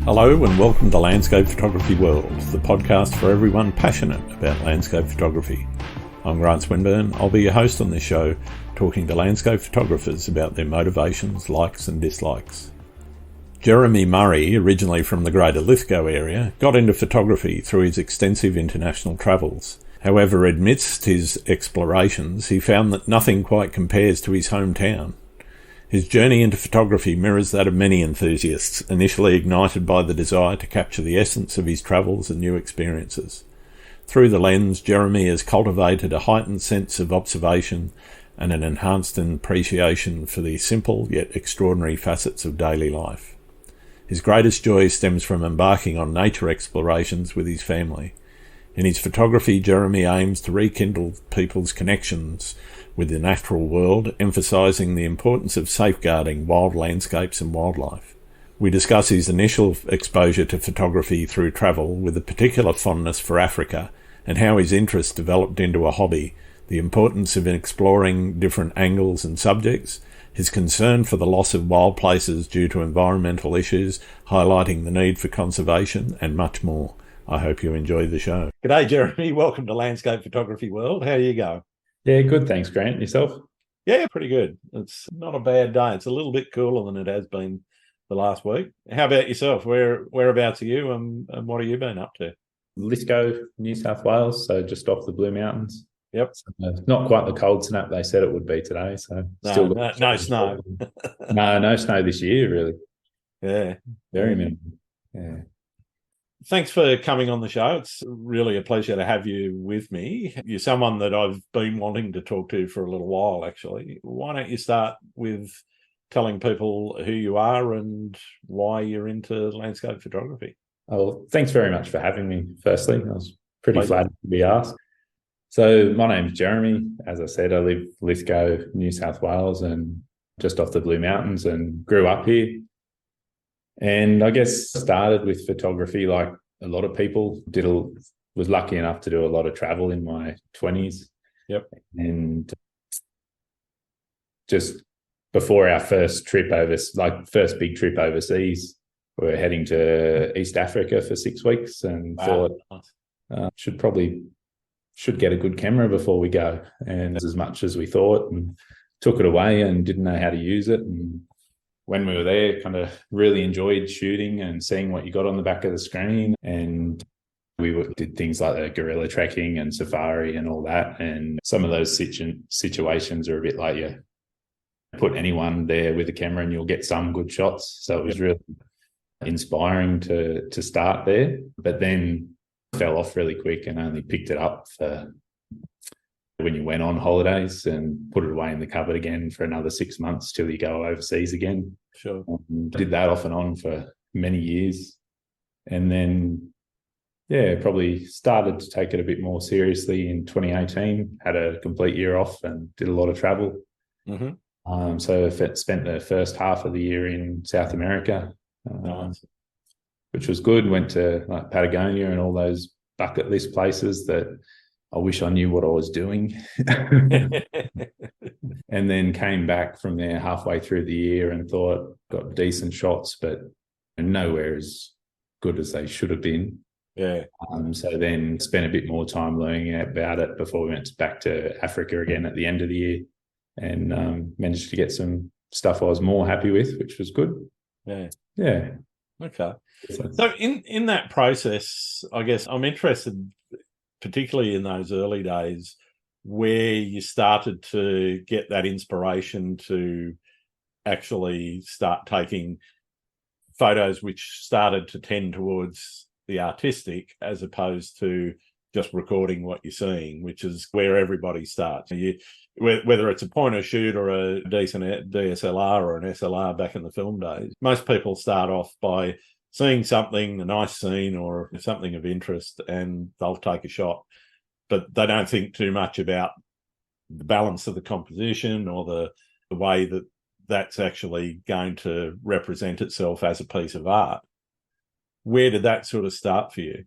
Hello and welcome to Landscape Photography World, the podcast for everyone passionate about landscape photography. I'm Grant Swinburne. I'll be your host on this show, talking to landscape photographers about their motivations, likes and dislikes. Jeremy Murray, originally from the Greater Lithgow area, got into photography through his extensive international travels. However, amidst his explorations, he found that nothing quite compares to his hometown. His journey into photography mirrors that of many enthusiasts, initially ignited by the desire to capture the essence of his travels and new experiences. Through the lens, Jeremy has cultivated a heightened sense of observation and an enhanced appreciation for the simple yet extraordinary facets of daily life. His greatest joy stems from embarking on nature explorations with his family. In his photography, Jeremy aims to rekindle people's connections with the natural world, emphasising the importance of safeguarding wild landscapes and wildlife. We discuss his initial exposure to photography through travel, with a particular fondness for Africa, and how his interest developed into a hobby, the importance of exploring different angles and subjects, his concern for the loss of wild places due to environmental issues, highlighting the need for conservation, and much more. I hope you enjoy the show. G'day, Jeremy. Welcome to Landscape Photography World. How you go? Yeah, good. Thanks, Grant. Yourself? Yeah, pretty good. It's not a bad day. It's a little bit cooler than it has been the last week. How about yourself? Whereabouts are you and what have you been up to? Lithgow, New South Wales, so just off the Blue Mountains. Yep. So, not quite the cold snap they said it would be today. So no snow. No snow this year, really. Yeah. Very minimal. Yeah. Thanks for coming on the show. It's really a pleasure to have you with me. You're someone that I've been wanting to talk to for a little while, actually. Why don't you start with telling people who you are and why you're into landscape photography? Oh, thanks very much for having me, firstly. I was pretty flattered to be asked. So my name's Jeremy. As I said, I live Lithgow, New South Wales, and just off the Blue Mountains, and grew up here. And I guess started with photography like a lot of people. Was lucky enough to do a lot of travel in my 20s. Yep. And just before our first first big trip overseas, we were heading to East Africa for 6 weeks, and thought should get a good camera before we go. And as much as we thought, and took it away and didn't know how to use it. And when we were there, kind of really enjoyed shooting and seeing what you got on the back of the screen. And we did things like the guerrilla trekking and safari and all that. And some of those situations are a bit like you put anyone there with a camera and you'll get some good shots. So it was really inspiring to start there, but then fell off really quick and only picked it up for when you went on holidays, and put it away in the cupboard again for another 6 months till you go overseas again. Sure. Did that off and on for many years. And then, probably started to take it a bit more seriously in 2018, had a complete year off and did a lot of travel. Mm-hmm. So spent the first half of the year in South America, Nice. which was good. Went to like Patagonia and all those bucket list places that I wish I knew what I was doing. And then came back from there halfway through the year and thought, got decent shots, but nowhere as good as they should have been. Yeah. So then spent a bit more time learning about it before we went back to Africa again at the end of the year, and managed to get some stuff I was more happy with, which was good. Yeah. Yeah. Okay. So in that process, I guess I'm interested, particularly in those early days, where you started to get that inspiration to actually start taking photos which started to tend towards the artistic as opposed to just recording what you're seeing, which is where everybody starts. Whether it's a point and shoot or a decent DSLR or an SLR back in the film days, most people start off by seeing something, a nice scene or something of interest, and they'll take a shot. But they don't think too much about the balance of the composition or the way that that's actually going to represent itself as a piece of art. Where did that sort of start for you?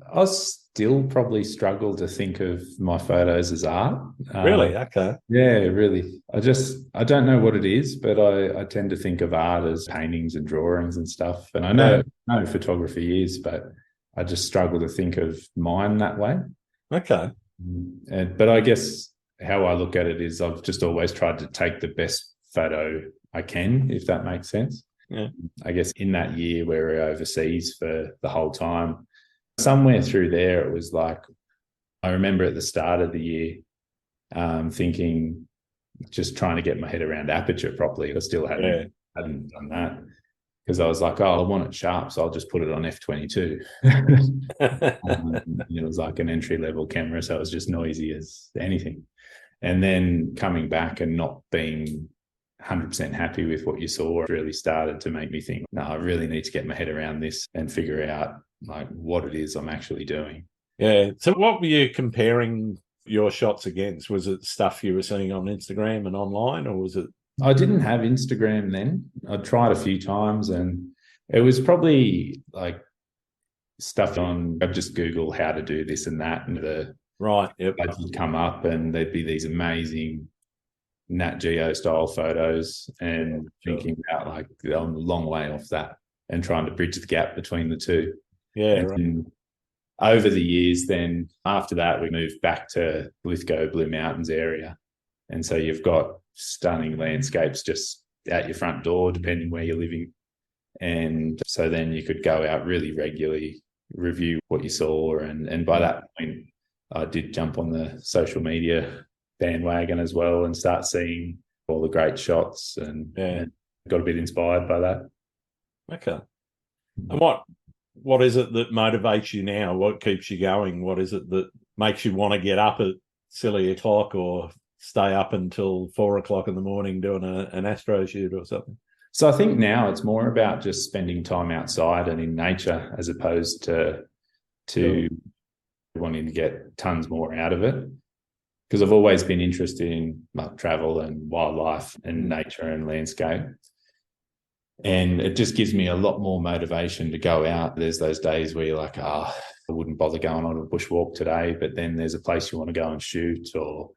I was still probably struggle to think of my photos as art. Really? Okay. Yeah, really. I don't know what it is, but I tend to think of art as paintings and drawings and stuff. And I know photography is, but I just struggle to think of mine that way. Okay. But I guess how I look at it is I've just always tried to take the best photo I can, if that makes sense. Yeah. I guess in that year where we were overseas for the whole time, somewhere through there, it was like, I remember at the start of the year thinking, just trying to get my head around aperture properly. I still hadn't done that because I was like, oh, I want it sharp, so I'll just put it on f/22. It was like an entry-level camera, so it was just noisy as anything. And then coming back and not being 100% happy with what you saw really started to make me think, no, I really need to get my head around this and figure out like what it is I'm actually doing. Yeah. So what were you comparing your shots against? Was it stuff you were seeing on Instagram and online, or was it? I didn't have Instagram then. I tried a few times and it was probably like stuff on, I'd just Google how to do this and that, and the Right. Yep. would come up and there'd be these amazing Nat Geo style photos, and thinking about like I'm a long way off that and trying to bridge the gap between the two. Yeah. And over the years, then after that, we moved back to Lithgow, Blue Mountains area. And so you've got stunning landscapes just out your front door, depending where you're living. And so then you could go out really regularly, review what you saw. And by that point, I did jump on the social media bandwagon as well and start seeing all the great shots and got a bit inspired by that. Okay. And what is it that motivates you now? What keeps you going? What is it that makes you want to get up at silly o'clock or stay up until 4 o'clock in the morning doing an astro shoot or something? So I think now it's more about just spending time outside and in nature as opposed to wanting to get tons more out of it. Because I've always been interested in travel and wildlife and nature and landscape. And it just gives me a lot more motivation to go out. There's those days where you're like, I wouldn't bother going on a bushwalk today, but then there's a place you want to go and shoot or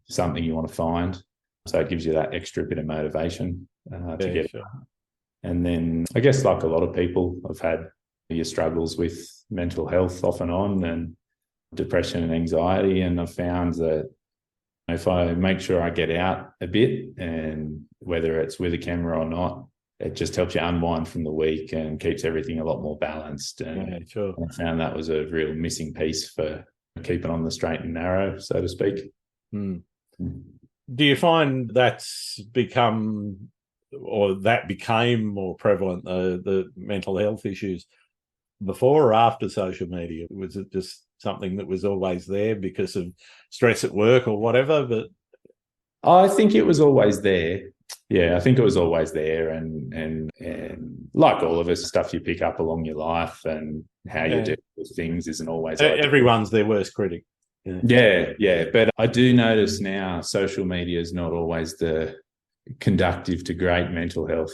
something you want to find. So it gives you that extra bit of motivation to get it. And then I guess like a lot of people, I've had your struggles with mental health off and on and depression and anxiety. And I've found that if I make sure I get out a bit, and whether it's with a camera or not, it just helps you unwind from the week and keeps everything a lot more balanced. And I found that was a real missing piece for keeping on the straight and narrow, so to speak. Do you find that's become, or that became more prevalent, the mental health issues, before or after social media? Was it just something that was always there because of stress at work or whatever? But I think it was always there. Yeah, I think it was always there, and like all of us, stuff you pick up along your life and how you deal with things isn't always everyone's their worst critic. Yeah. But I do notice now social media is not always the conductive to great mental health.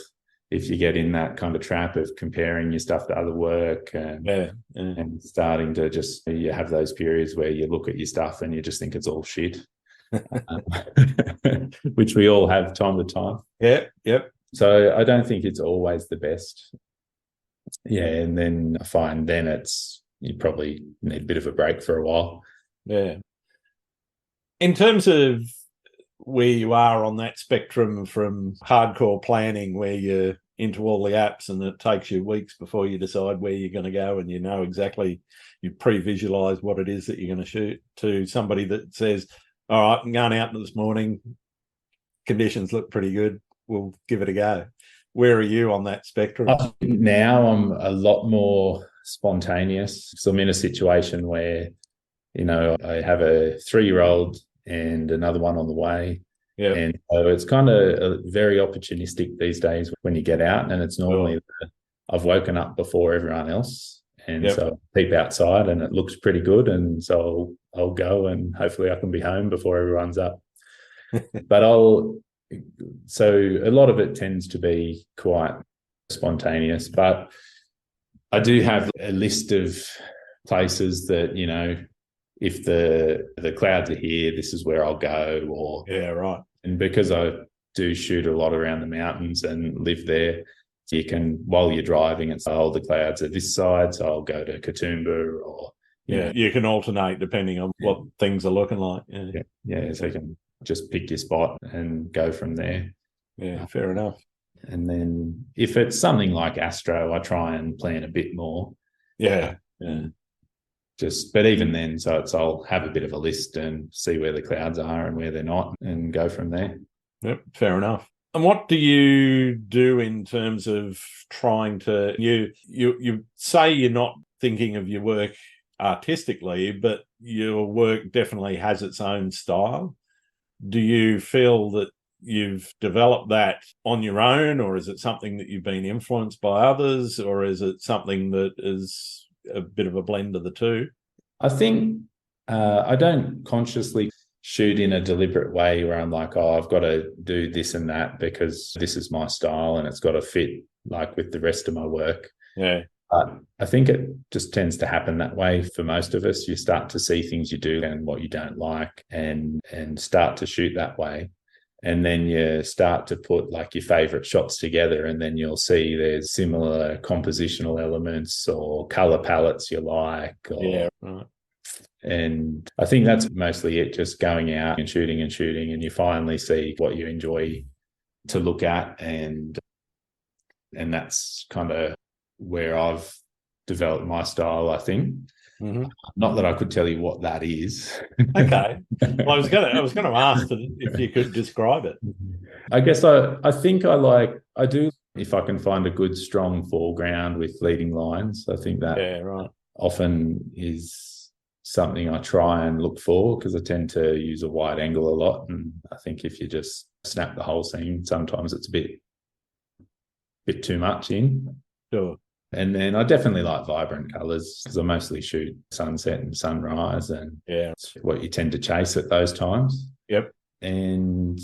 If you get in that kind of trap of comparing your stuff to other work and starting to just, you have those periods where you look at your stuff and you just think it's all shit, which we all have time to time. Yep. So I don't think it's always the best. Yeah, and then I find then you probably need a bit of a break for a while. Yeah. In terms of where you are on that spectrum from hardcore planning, where you're into all the apps and it takes you weeks before you decide where you're going to go and you know exactly, you pre-visualize what it is that you're going to shoot, to somebody that says, all right, I'm going out this morning, conditions look pretty good, we'll give it a go. Where are you on that spectrum? Now I'm a lot more spontaneous. So I'm in a situation where, I have a 3-year-old and another one on the way. Yeah. And so it's kind of very opportunistic these days when you get out, and it's normally I've woken up before everyone else, and so I peep outside and it looks pretty good, and so I'll go and hopefully I can be home before everyone's up. But so a lot of it tends to be quite spontaneous, but I do have a list of places that, if the clouds are here, this is where I'll go. Or Yeah, right. And because I do shoot a lot around the mountains and live there, you can, while you're driving, it's, the clouds are this side, so I'll go to Katoomba, or you can alternate depending on what things are looking like. So you can just pick your spot and go from there. Yeah, fair enough. And then if it's something like Astro, I try and plan a bit more. Yeah. But even then, so I'll have a bit of a list and see where the clouds are and where they're not, and go from there. Yep, fair enough. And what do you do in terms of trying to, you say you're not thinking of your work artistically, but your work definitely has its own style. Do you feel that you've developed that on your own, or is it something that you've been influenced by others, or is it something that is a bit of a blend of the two? I think I don't consciously shoot in a deliberate way where I'm like, I've got to do this and that because this is my style and it's got to fit like with the rest of my work. Yeah. But I think it just tends to happen that way for most of us. You start to see things you do and what you don't like, and start to shoot that way. And then you start to put like your favorite shots together, and then you'll see there's similar compositional elements or color palettes you like. Yeah, right. And I think that's mostly it, just going out and shooting, and you finally see what you enjoy to look at. And that's kind of where I've developed my style, I think. Mm-hmm. Not that I could tell you what that is. Okay. Well, I was going to ask if you could describe it. I guess I think I do, if I can find a good strong foreground with leading lines. I think that often is something I try and look for, because I tend to use a wide angle a lot. And I think if you just snap the whole scene, sometimes it's a bit too much in. Sure. And then I definitely like vibrant colours, because I mostly shoot sunset and sunrise, and it's what you tend to chase at those times. Yep. And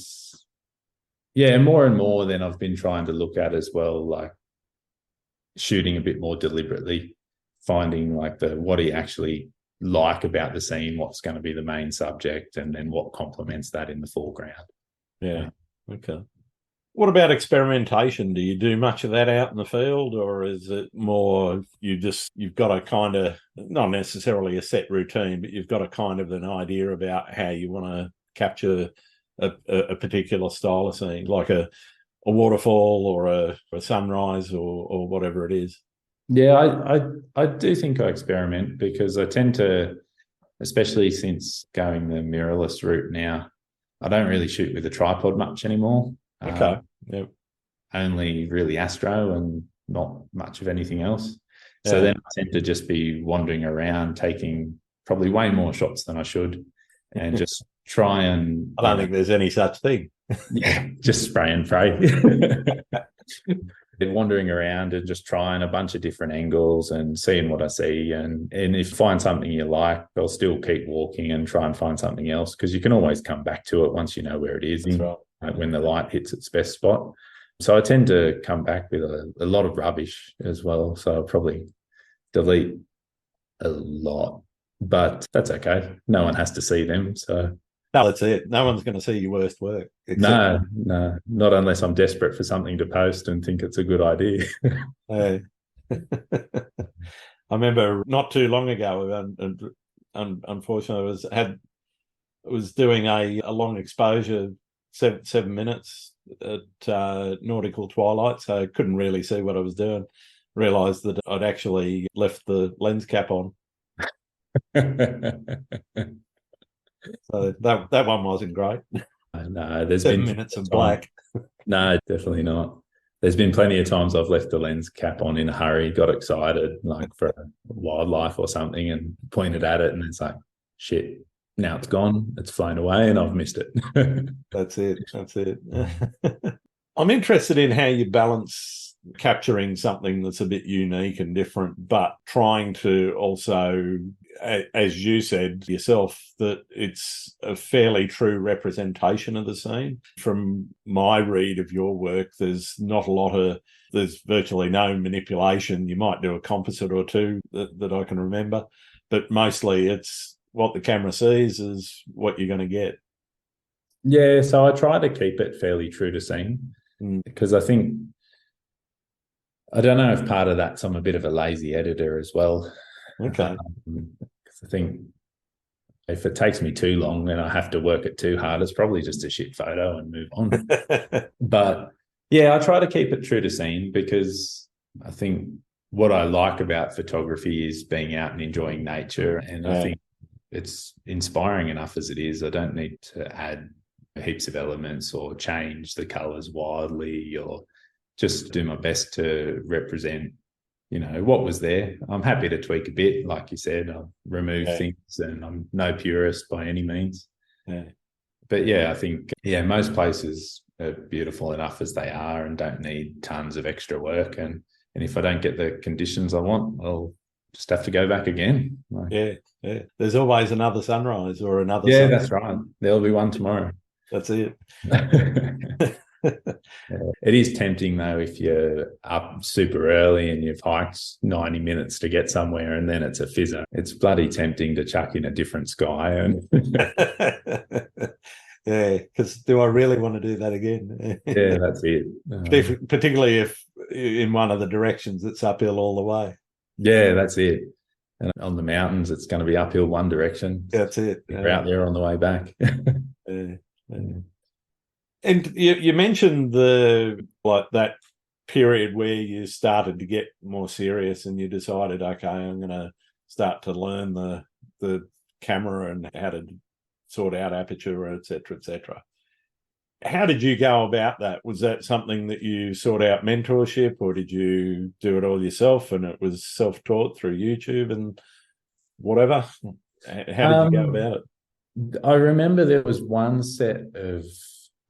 more and more then I've been trying to look at as well, like shooting a bit more deliberately, finding like what do you actually like about the scene, what's going to be the main subject, and then what complements that in the foreground. Yeah. Okay. What about experimentation? Do you do much of that out in the field, or is it more you've got a kind of, not necessarily a set routine, but you've got a kind of an idea about how you want to capture a particular style of scene, like a waterfall or a sunrise or whatever it is? Yeah, I do think I experiment, because I tend to, especially since going the mirrorless route now, I don't really shoot with a tripod much anymore. Okay. Yep. Only really Astro and not much of anything else. So then I tend to just be wandering around, taking probably way more shots than I should, and just try and... I don't think there's any such thing. Just spray and pray. Wandering around and just trying a bunch of different angles and seeing what I see. And if you find something you like, I'll still keep walking and try and find something else, because you can always come back to it once you know where it is. That's right. When the light hits its best spot. So I tend to come back with a lot of rubbish as well. So I'll probably delete a lot, but that's okay. No one has to see them. So no, that's it. No one's going to see your worst work. No, not unless I'm desperate for something to post and think it's a good idea. I remember not too long ago, and unfortunately, I was doing a long exposure, 7 minutes at nautical twilight, so I couldn't really see what I was doing. Realised that I'd actually left the lens cap on. So that one wasn't great. No, there's 7 minutes of black. No, definitely not. There's been plenty of times I've left the lens cap on in a hurry, got excited, like for wildlife or something, and pointed at it, and it's like, shit, now it's gone, it's flown away, and I've missed it. That's it. I'm interested in how you balance capturing something that's a bit unique and different, but trying to also as you said yourself, that it's a fairly true representation of the scene. From my read of your work, there's virtually no manipulation. You might do a composite or two that I can remember, but mostly it's what the camera sees is what you're going to get. Yeah, so I try to keep it fairly true to scene because I don't know if part of that's I'm a bit of a lazy editor as well. Okay. I think if it takes me too long, then I have to work it too hard. It's probably just a shit photo and move on. But yeah, I try to keep it true to scene because I think what I like about photography is being out and enjoying nature. And I think it's inspiring enough as it is. I don't need to add heaps of elements or change the colors wildly or just do my best to represent, what was there. I'm happy to tweak a bit. Like you said, I'll remove things and I'm no purist by any means. Yeah. But yeah, I think, most places are beautiful enough as they are and don't need tons of extra work. And if I don't get the conditions I want, I'll just have to go back again. Yeah. There's always another sunrise or another sunset. sunset. That's right. There'll be one tomorrow. That's it. It is tempting though if you're up super early and you've hiked 90 minutes to get somewhere and then it's a fizzer. It's bloody tempting to chuck in a different sky. And yeah, because do I really want to do that again? Yeah, that's it. Particularly if in one of the directions it's uphill all the way. Yeah, that's it. And on the mountains, it's going to be uphill one direction. That's it. You're out there on the way back. And you mentioned that period where you started to get more serious and you decided, okay, I'm going to start to learn the camera and how to sort out aperture, et cetera, et cetera. How did you go about that? Was that something that you sought out mentorship, or did you do it all yourself and it was self-taught through YouTube and whatever? How did you go about it? I remember there was one set of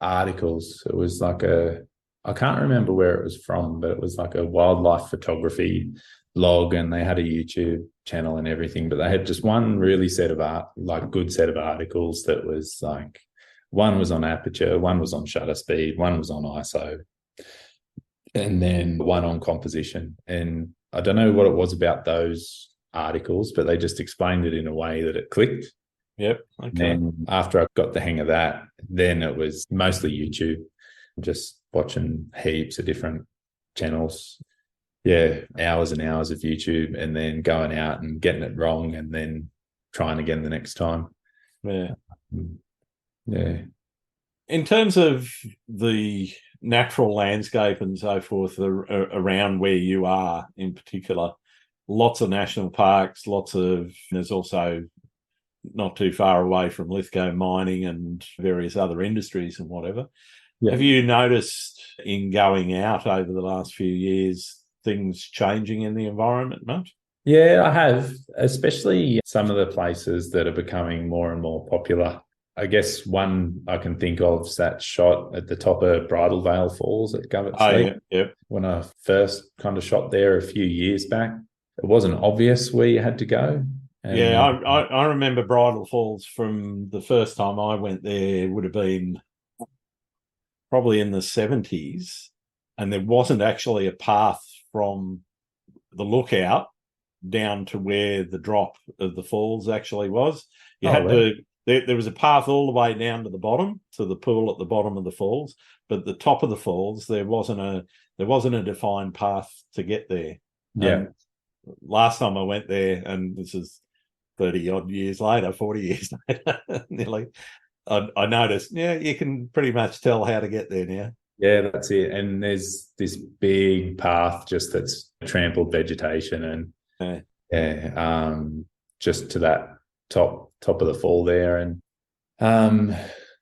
articles. It was like I can't remember where it was from, but it was like a wildlife photography blog and they had a YouTube channel and everything, but they had just one really good set of articles that was like, one was on aperture, one was on shutter speed, one was on ISO, and then one on composition. And I don't know what it was about those articles, but they just explained it in a way that it clicked. Yep. Okay. And then after I got the hang of that, then it was mostly YouTube, just watching heaps of different channels. Yeah, hours and hours of YouTube, and then going out and getting it wrong and then trying again the next time. Yeah. Yeah. In terms of the natural landscape and so forth around where you are in particular, lots of national parks, there's also not too far away from Lithgow mining and various other industries and whatever. Yeah. Have you noticed in going out over the last few years things changing in the environment much? Yeah, I have, especially some of the places that are becoming more and more popular. I guess one I can think of is that shot at the top of Bridal Veil Falls at Govett Sleep. Yeah. When I first kind of shot there a few years back, it wasn't obvious where you had to go. And I remember Bridal Falls from the first time I went there would have been probably in the 70s, and there wasn't actually a path from the lookout down to where the drop of the falls actually was. There was a path all the way down to the bottom, to the pool at the bottom of the falls, but the top of the falls there wasn't a defined path to get there. Yeah. Last time I went there, and this is 40 years later, nearly, I noticed, you can pretty much tell how to get there now. Yeah, that's it. And there's this big path just that's trampled vegetation and just to that top of the fall there. And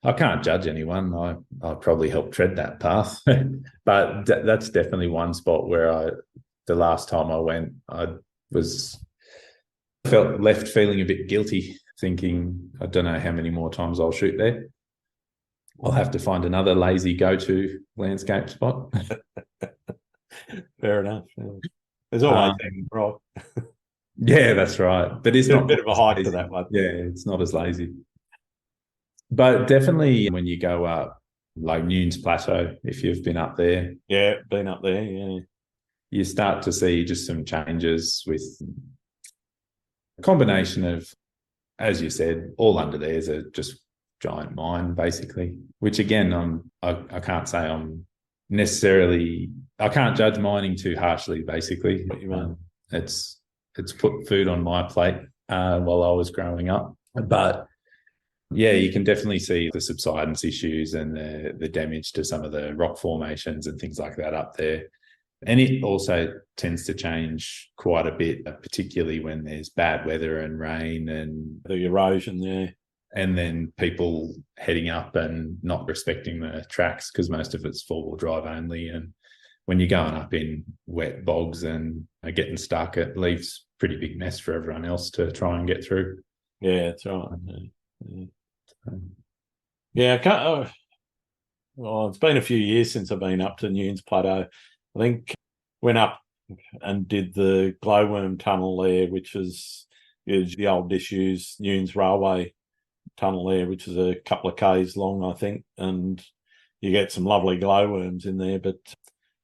I can't judge anyone. I probably helped tread that path. But that's definitely one spot where the last time I went, I felt left feeling a bit guilty, thinking, I don't know how many more times I'll shoot there. I'll have to find another lazy go-to landscape spot. Fair enough. There's always rock. Yeah, that's right. But it's A not bit of a as hike for lazy. that one. Yeah, it's not as lazy. But definitely when you go up, like Nunes Plateau, if you've been up there, Yeah, been up there, yeah. you start to see just some changes with a combination of, as you said, all under there is a just giant mine, basically, which again, I can't say I'm necessarily, I can't judge mining too harshly, basically. What you mean? It's put food on my plate while I was growing up. But yeah, you can definitely see the subsidence issues and the damage to some of the rock formations and things like that up there. And it also tends to change quite a bit, particularly when there's bad weather and rain and The erosion there. and then people heading up and not respecting the tracks because most of it's four-wheel drive only. And when you're going up in wet bogs and are getting stuck, it leaves a pretty big mess for everyone else to try and get through. Yeah, that's right. Yeah, I can't. Well, it's been a few years since I've been up to Nunes Plateau. I think went up and did the glowworm tunnel there, which is the old disused Nunes Railway tunnel there, which is a couple of k's long, I think, and you get some lovely glowworms in there. But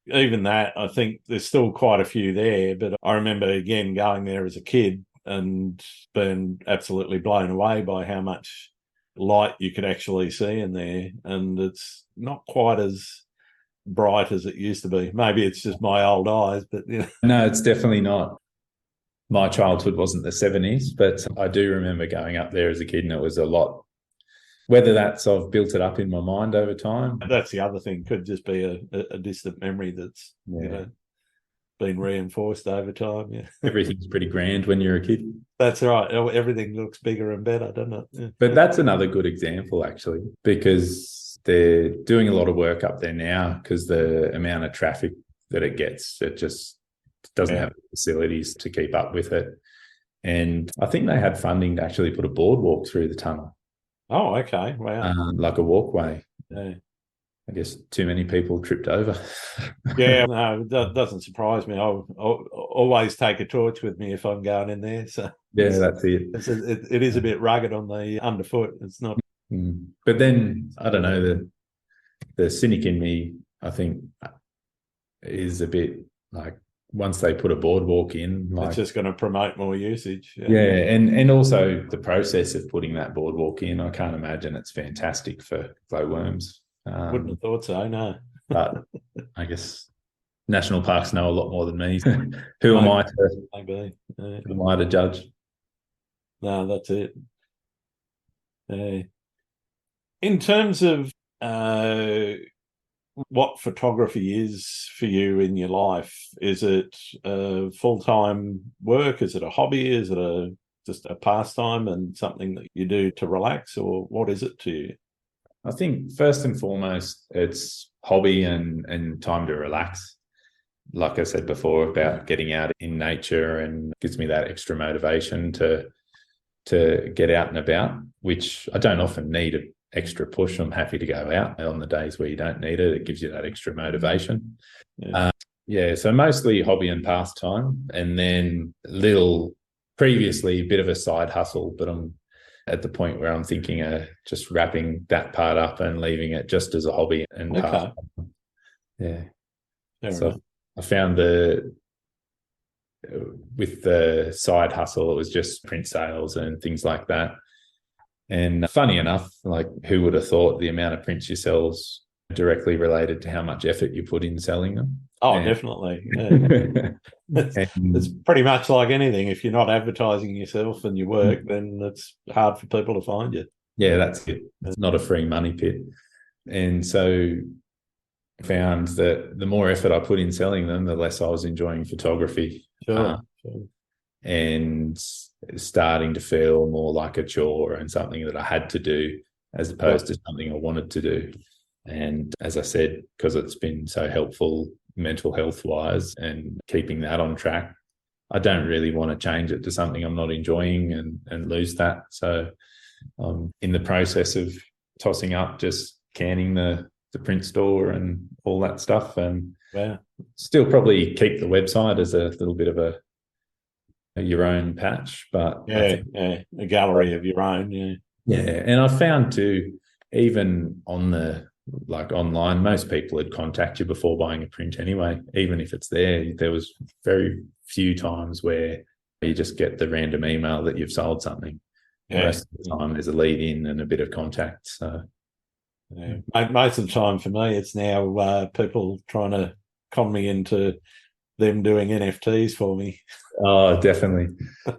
even that, I think there's still quite a few there. But I remember again going there as a kid and being absolutely blown away by how much light you could actually see in there, and it's not quite as bright as it used to be. Maybe it's just my old eyes, but No, it's definitely not. My childhood wasn't the 70s, but I do remember going up there as a kid, and it was a lot. Whether that's I've built it up in my mind over time. That's the other thing. Could just be a distant memory that's been reinforced over time. Yeah, everything's pretty grand when you're a kid. That's right. Everything looks bigger and better, doesn't it? Yeah. But that's another good example, actually, because they're doing a lot of work up there now because the amount of traffic that it gets, it just doesn't have the facilities to keep up with it. And I think they had funding to actually put a boardwalk through the tunnel. Oh, okay. Wow. Like a walkway. Yeah. I guess too many people tripped over. Yeah, no, that doesn't surprise me. I'll always take a torch with me if I'm going in there. So yeah, that's it. It is a bit rugged on the underfoot. It's not. But then I don't know, the cynic in me, I think, is a bit like once they put a boardwalk in, like, it's just going to promote more usage. Yeah, and also the process of putting that boardwalk in, I can't imagine it's fantastic for glowworms. Wouldn't have thought so, no. But I guess national parks know a lot more than me. Who am I to judge? No, that's it. In terms of what photography is for you in your life, is it full-time work? Is it a hobby? Is it just a pastime and something that you do to relax, or what is it to you? I think first and foremost, it's hobby and time to relax. Like I said before, about getting out in nature, and gives me that extra motivation to get out and about, which I don't often need an extra push. I'm happy to go out on the days where you don't need it. It gives you that extra motivation. So mostly hobby and pastime, and then previously a bit of a side hustle, but I'm at the point where I'm thinking of just wrapping that part up and leaving it just as a hobby and pastime. Yeah. So I found with the side hustle, it was just print sales and things like that. And funny enough, like, who would have thought the amount of prints you sell is directly related to how much effort you put in selling them? Oh, definitely. Yeah. It's pretty much like anything. If you're not advertising yourself and your work, then it's hard for people to find you. Yeah, that's it. It's not a free money pit. And so I found that the more effort I put in selling them, the less I was enjoying photography. Sure. And starting to feel more like a chore and something that I had to do as opposed to something I wanted to do. And as I said, because it's been so helpful mental health wise and keeping that on track, I don't really want to change it to something I'm not enjoying and lose that. So I'm in the process of tossing up just canning the print store and all that stuff, and still probably keep the website as a little bit of a your own patch. But I Yeah, think, yeah, a gallery of your own. Yeah, yeah, and I found too, even on the like online, most people would contact you before buying a print anyway. Even if it's there, there was very few times where you just get the random email that you've sold something. yeah. Most of the time, there's a lead in and a bit of contact. So Yeah. Most of the time for me, it's now people trying to con me into them doing NFTs for me. oh, definitely,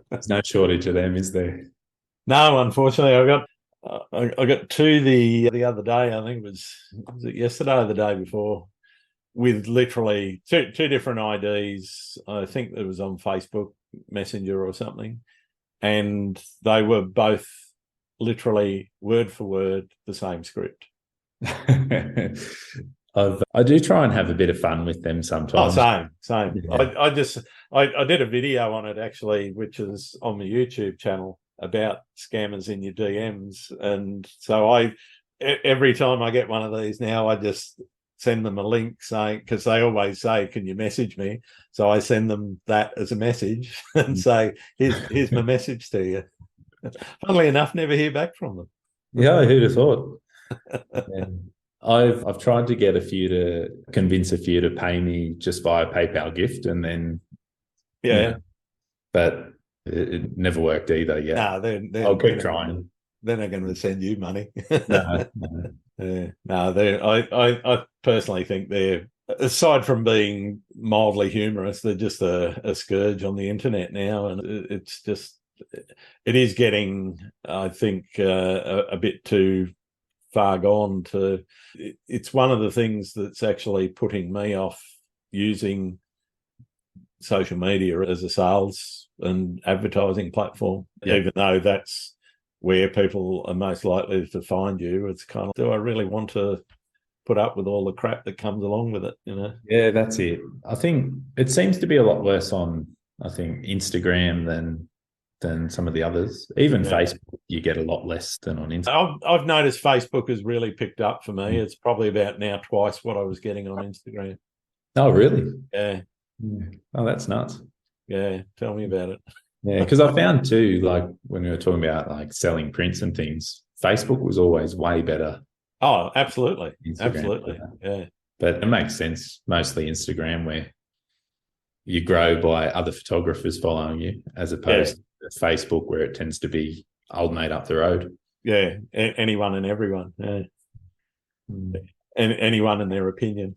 there's no shortage of them, is there? No, unfortunately, I got two the other day. I think was it yesterday or the day before, with literally two different IDs. I think it was on Facebook Messenger or something, and they were both literally word for word the same script. I do try and have a bit of fun with them Oh, sometimes. same. Yeah. I did a video on it actually, which is on the YouTube channel about scammers in your DMs, and so every time I get one of these now, I just send them a link saying, because they always say, "Can you message me?" So I send them that as a message and say, "Here's my message to you." Funnily enough, never hear back from them. Yeah, who'd have thought? Yeah. I've tried to get a few to convince a few to pay me just via PayPal gift, and then but it never worked either. Yeah, No, I'll keep trying. They're not going to send you money. No. No, I personally think they're, aside from being mildly humorous, they're just a scourge on the internet now, and it's just, it is getting, I think, a bit too far gone to. It's one of the things that's actually putting me off using social media as a sales and advertising platform, even though that's where people are most likely to find you. It's kind of, do I really want to put up with all the crap that comes along with it, you know? Yeah, that's it. I think it seems to be a lot worse on, I think, Instagram than some of the others. Even Facebook, you get a lot less than on Instagram. I've noticed Facebook has really picked up for me. It's probably about now twice what I was getting on Instagram. Oh, really? Yeah. Oh, that's nuts. Yeah, tell me about it. Yeah, because I found too, like when we were talking about like selling prints and things, Facebook was always way better. Oh, absolutely. Instagram, absolutely. Yeah. But it makes sense, mostly Instagram, where you grow by other photographers following you, as opposed to Facebook, where it tends to be old mate up the road. Yeah, anyone and everyone. Yeah. And anyone and their opinion.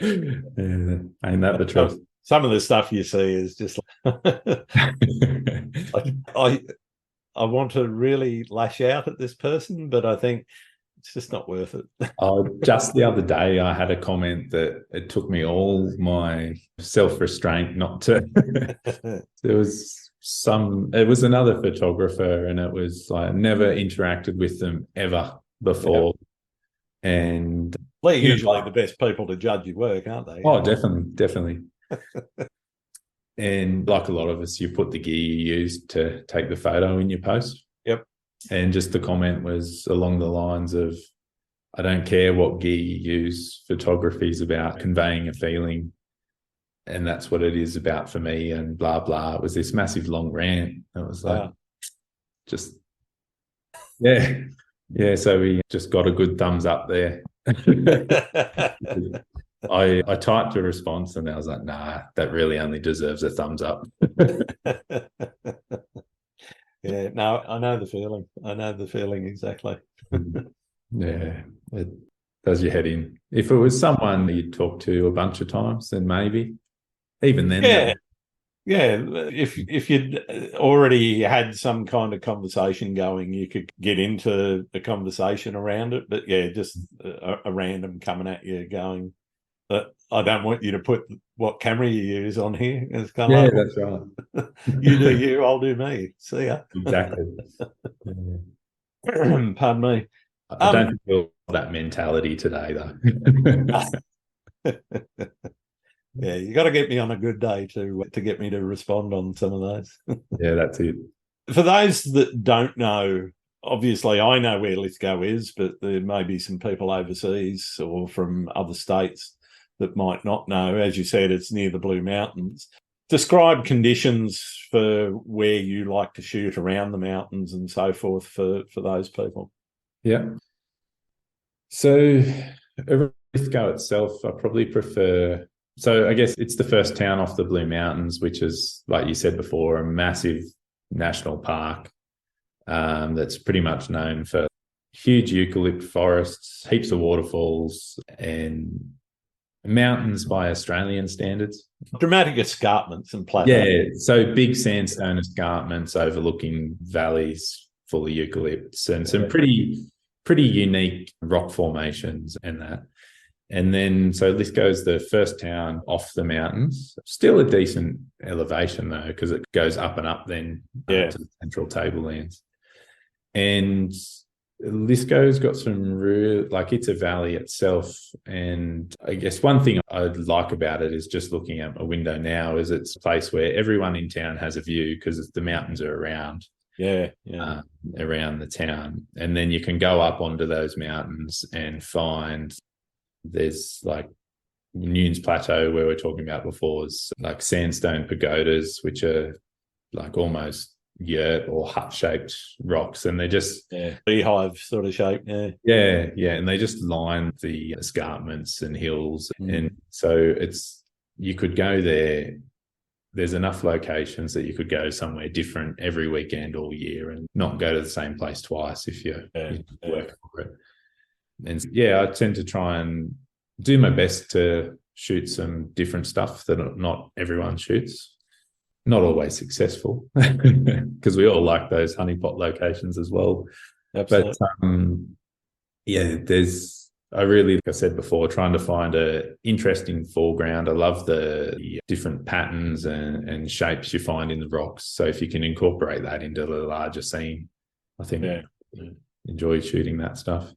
Ain't that the truth? Some of the stuff you see is just I want to really lash out at this person, but I think it's just not worth it. Just the other day, I had a comment that it took me all my self-restraint not to. It was another photographer, and it was like never interacted with them ever before. Yep. And they're usually the best people to judge your work, aren't they? Oh, definitely. And like a lot of us, you put the gear you use to take the photo in your post. Yep. And just the comment was along the lines of, I don't care what gear you use, photography is about conveying a feeling. And that's what it is about for me, and blah, blah. It was this massive long rant. It was like, just, yeah. Yeah, so we just got a good thumbs up there. I typed a response and I was like, nah, that really only deserves a thumbs up. Yeah, no, I know the feeling. I know the feeling exactly. Yeah, it does your head in. If it was someone you'd talk to a bunch of times, then maybe. Even then. Yeah. Yeah, if you'd already had some kind of conversation going, you could get into a conversation around it. But yeah, just a random coming at you going, I don't want you to put what camera you use on here. It's kind of like, that's right. You do you, I'll do me. See ya. Exactly. Pardon me. I don't feel that mentality today, though. Yeah, you got to get me on a good day to get me to respond on some of those. Yeah, that's it. For those that don't know, obviously I know where Lithgow is, but there may be some people overseas or from other states that might not know. As you said, it's near the Blue Mountains. Describe conditions for where you like to shoot around the mountains and so forth for those people. Yeah. So Lithgow itself, I probably prefer. So I guess it's the first town off the Blue Mountains, which is, like you said before, a massive national park that's pretty much known for huge eucalypt forests, heaps of waterfalls, and mountains by Australian standards. Dramatic escarpments and plateaus. Yeah, so big sandstone escarpments overlooking valleys full of eucalypts and some pretty unique rock formations and that. And then, so Lithgow's the first town off the mountains. Still a decent elevation, though, because it goes up and up then to the central tablelands. And Lithgow's got some real, like, it's a valley itself. And I guess one thing I like about it is just looking out my window now is it's a place where everyone in town has a view because the mountains are around. Around the town. And then you can go up onto those mountains and find there's like Nunes Plateau, where we're talking about before, is like sandstone pagodas, which are like almost yurt or hut-shaped rocks, and they're just beehive sort of shape. And they just line the escarpments and hills, and so it's, you could go there. There's enough locations that you could go somewhere different every weekend all year and not go to the same place twice if you work for it. And I tend to try and do my best to shoot some different stuff that not everyone shoots. Not always successful because we all like those honeypot locations as well. Absolutely. But I really, like I said before, trying to find a interesting foreground. I love the different patterns and shapes you find in the rocks. So if you can incorporate that into the larger scene, I think enjoy shooting that stuff.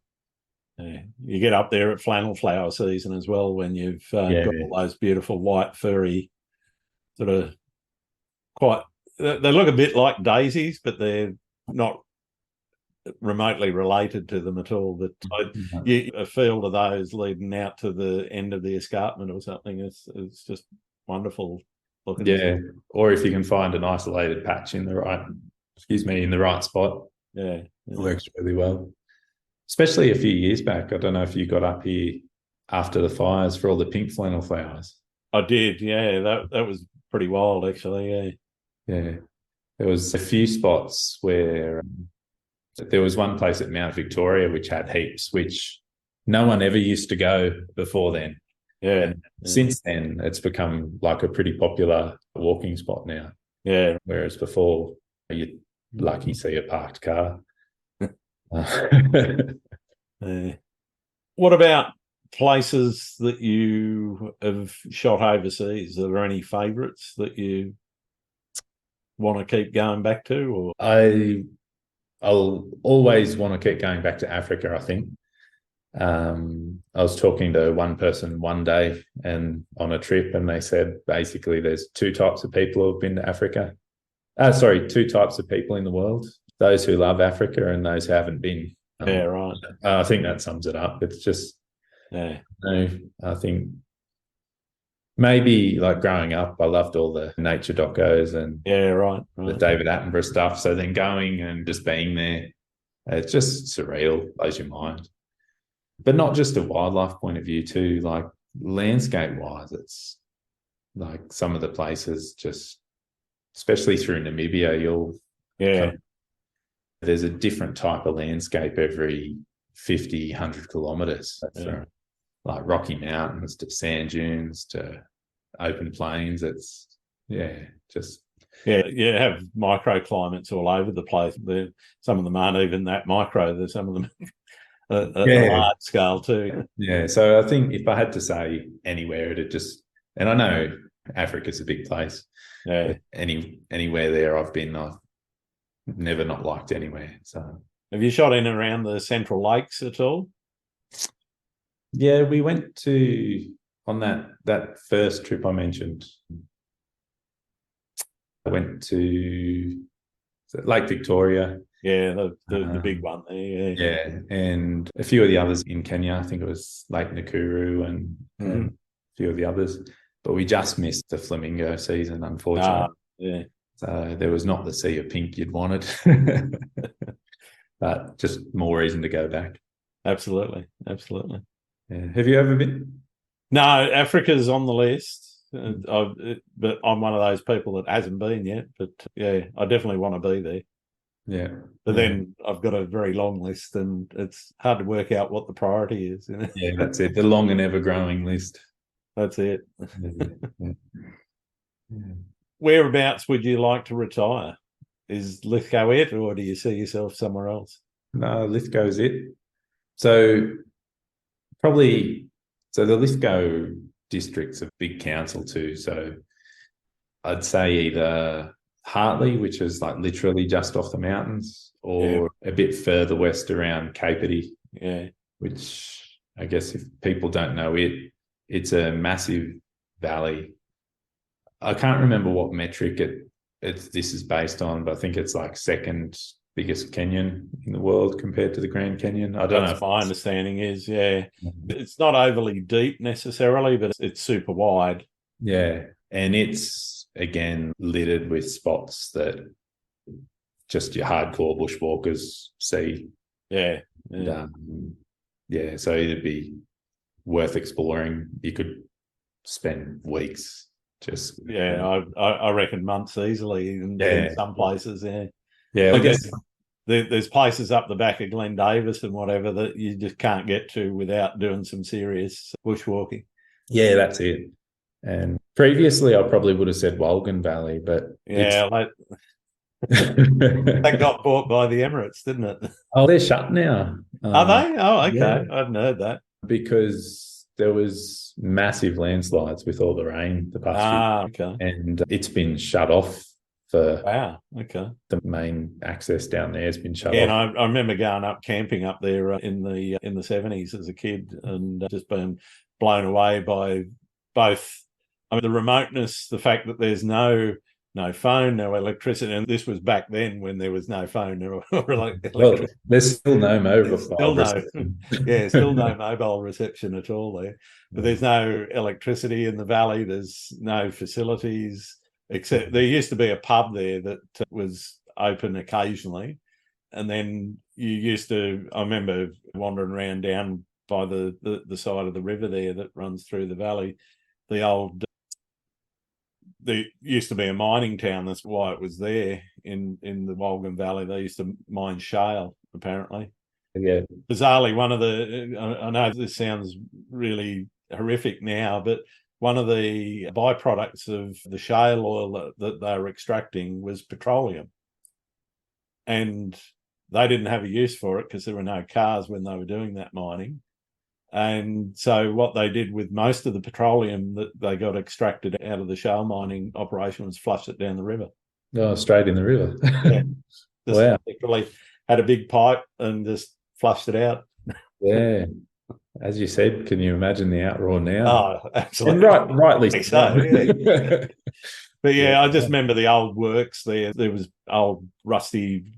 Yeah. You get up there at flannel flower season as well when you've got all those beautiful white furry sort of they look a bit like daisies, but they're not remotely related to them at all. But a field of those leading out to the end of the escarpment or something, it's just wonderful looking. Yeah, or if you can find an isolated patch in the right spot, it works really well. Especially a few years back, I don't know if you got up here after the fires for all the pink flannel flowers. I did, that was pretty wild, actually. There was a few spots where there was one place at Mount Victoria which had heaps, which no one ever used to go before then. Since then, it's become like a pretty popular walking spot now. Whereas before, you'd lucky see a parked car. What about places that you have shot overseas? Are there any favourites that you want to keep going back to? Or I'll always want to keep going back to Africa, I think. I was talking to one person one day and on a trip, and they said basically there's two types of people who have been to Africa. Two types of people in the world: those who love Africa and those who haven't been. Right. I think that sums it up. It's just, I think maybe like growing up, I loved all the nature docos and the David Attenborough stuff. So then going and just being there, it's just surreal, blows your mind. But not just a wildlife point of view too, like landscape-wise, it's like some of the places just, especially through Namibia, there's a different type of landscape every 50, 100 kilometres. From like Rocky Mountains to sand dunes to open plains. It's, you have microclimates all over the place. Some of them aren't even that micro. There's some of them at a large scale too. So I think if I had to say anywhere, and I know Africa's a big place. Anywhere there I've been, I've never not liked anywhere. So have you shot in and around the Central Lakes at all? Yeah, we went to, on that first trip I mentioned, I went to Lake Victoria. The big one there. And a few of the others in Kenya. I think it was Lake Nakuru and a few of the others. But we just missed the flamingo season, unfortunately. Yeah. So there was not the sea of pink you'd wanted, but just more reason to go back. Absolutely. Yeah. Have you ever been? No, Africa's on the list, but I'm one of those people that hasn't been yet. But yeah, I definitely want to be there. Yeah. But then I've got a very long list, and it's hard to work out what the priority is. Yeah, that's it. The long and ever-growing list. That's it. Yeah. Whereabouts would you like to retire? Is Lithgow it, or do you see yourself somewhere else? No, Lithgow's it. So probably, so the Lithgow district's a big council too. So I'd say either Hartley, which is like literally just off the mountains, or a bit further west around Capertee. Yeah. Which I guess if people don't know it, it's a massive valley. I can't remember what metric this is based on, but I think it's like second biggest canyon in the world compared to the Grand Canyon. I don't know. That's my understanding is, yeah. It's not overly deep necessarily, but it's super wide. Yeah. And it's, again, littered with spots that just your hardcore bushwalkers see. Yeah. So it'd be worth exploring. You could spend weeks just. Yeah, I reckon months easily in some places, Yeah, I guess there's places up the back of Glen Davis and whatever that you just can't get to without doing some serious bushwalking. Yeah, that's it. And previously I probably would have said Wolgan Valley, but that got bought by the Emirates, didn't it? Oh, they're shut now. Are they? Oh, okay. Yeah. I hadn't heard that. Because there was massive landslides with all the rain the past few. Okay. And it's been shut off for okay. The main access down there has been shut off. And I remember going up camping up there in the 70s as a kid and just being blown away by both the remoteness, the fact that there's no phone, no electricity, and this was back then when there was no phone or electricity. Well, there's still no mobile still no mobile reception at all there. But there's no electricity in the valley. There's no facilities, except there used to be a pub there that was open occasionally. And then I remember wandering around down by the side of the river there that runs through the valley. There used to be a mining town. That's why it was there in the Wolgan Valley. They used to mine shale, apparently. Yeah. Bizarrely, I know this sounds really horrific now, but one of the byproducts of the shale oil that they were extracting was petroleum. And they didn't have a use for it because there were no cars when they were doing that mining. And so what they did with most of the petroleum that they got extracted out of the shale mining operation was flush it down the river. Oh, straight in the river. Wow. Literally had a big pipe and just flushed it out. Yeah. As you said, can you imagine the outroar now? Oh, absolutely. And rightly so. Yeah. But I just remember the old works there. There was old rusty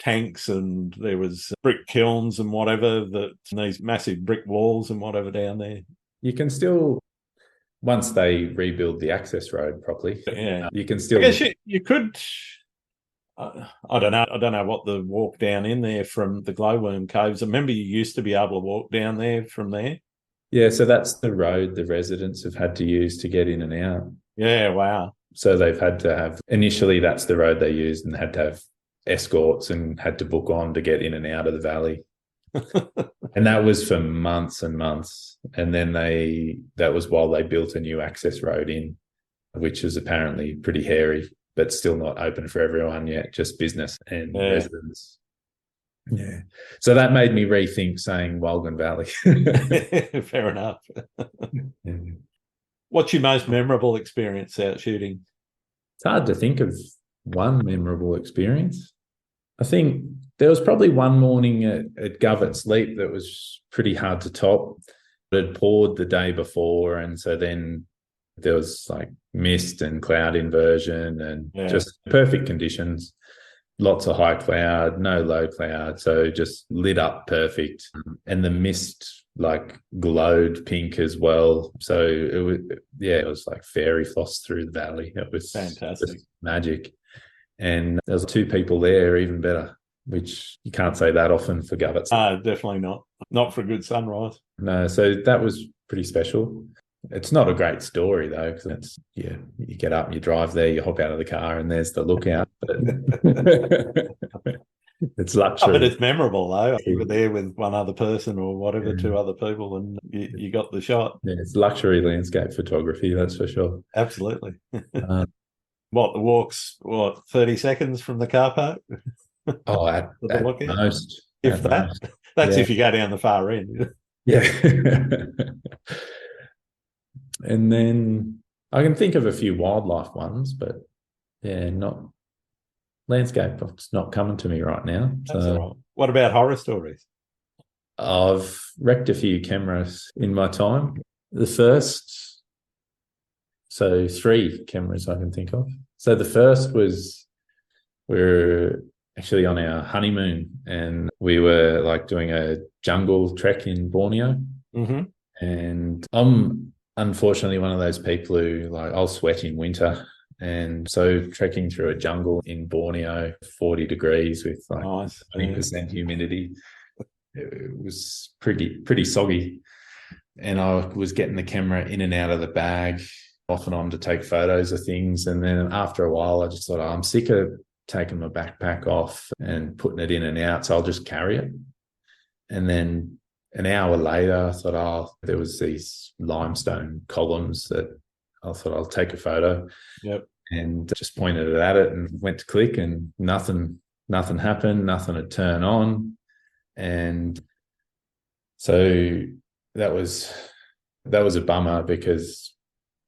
tanks and there was brick kilns and whatever, these massive brick walls and whatever down there. You can still, once they rebuild the access road properly, you can still. I guess you could. I don't know what the walk down in there from the glowworm caves. I remember you used to be able to walk down there from there. Yeah, so that's the road the residents have had to use to get in and out. Yeah, wow. So they've had to have, initially that's the road they used and had to have escorts and had to book on to get in and out of the valley. And that was for months and months. And then that was while they built a new access road in, which is apparently pretty hairy, but still not open for everyone yet, just business and residents. Yeah. So that made me rethink saying Wolgan Valley. Fair enough. What's your most memorable experience out shooting? It's hard to think of one memorable experience. I think there was probably one morning at Govet's Leap that was pretty hard to top. It had poured the day before, and so then there was like mist and cloud inversion and just perfect conditions. Lots of high cloud, no low cloud, so just lit up perfect. And the mist like glowed pink as well. So it was like fairy floss through the valley. It was Fantastic. just magic. And there was 2 people there, even better, which you can't say that often for Govets. Definitely not. Not for a good sunrise. No, so that was pretty special. It's not a great story though, because you get up, you drive there, you hop out of the car, and there's the lookout. But it's luxury. But it's memorable though. You were there with one other person or whatever, 2 other people, and you got the shot. Yeah, it's luxury landscape photography, that's for sure. Absolutely. The walk's 30 seconds from the car park? At most. If that. Most. That's if you go down the far end. Yeah. And then I can think of a few wildlife ones, but not landscape. It's not coming to me right now. That's all right. What about horror stories? I've wrecked a few cameras in my time. The first, 3 cameras I can think of. So the first was, we're actually on our honeymoon, and we were like doing a jungle trek in Borneo. Mm-hmm. And I'm unfortunately one of those people who, like, I'll sweat in winter. And so trekking through a jungle in Borneo, 40 degrees with like 20% humidity, it was pretty soggy. And I was getting the camera in and out of the bag off and on to take photos of things. And then after a while, I just thought, I'm sick of taking my backpack off and putting it in and out, so I'll just carry it. And then an hour later, I thought, there was these limestone columns that I thought I'll take a photo. Yep. And just pointed it at it and went to click, and nothing happened, nothing had turned on. And so that was a bummer, because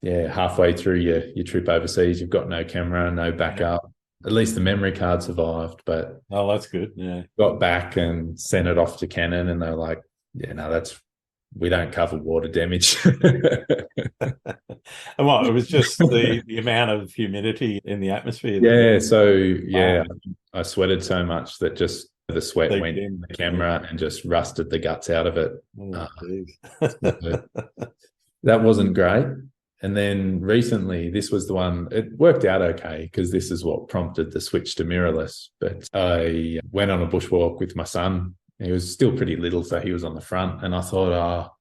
halfway through your trip overseas, you've got no camera, no backup. At least the memory card survived, but that's good. Yeah, got back and sent it off to Canon, and they're like, we don't cover water damage. And what, it was just the amount of humidity in the atmosphere? I sweated so much that just the sweat went in the camera and just rusted the guts out of it. That wasn't great. And then recently, this was the one, it worked out okay, because this is what prompted the switch to mirrorless. But I went on a bushwalk with my son. He was still pretty little, so he was on the front. And I thought,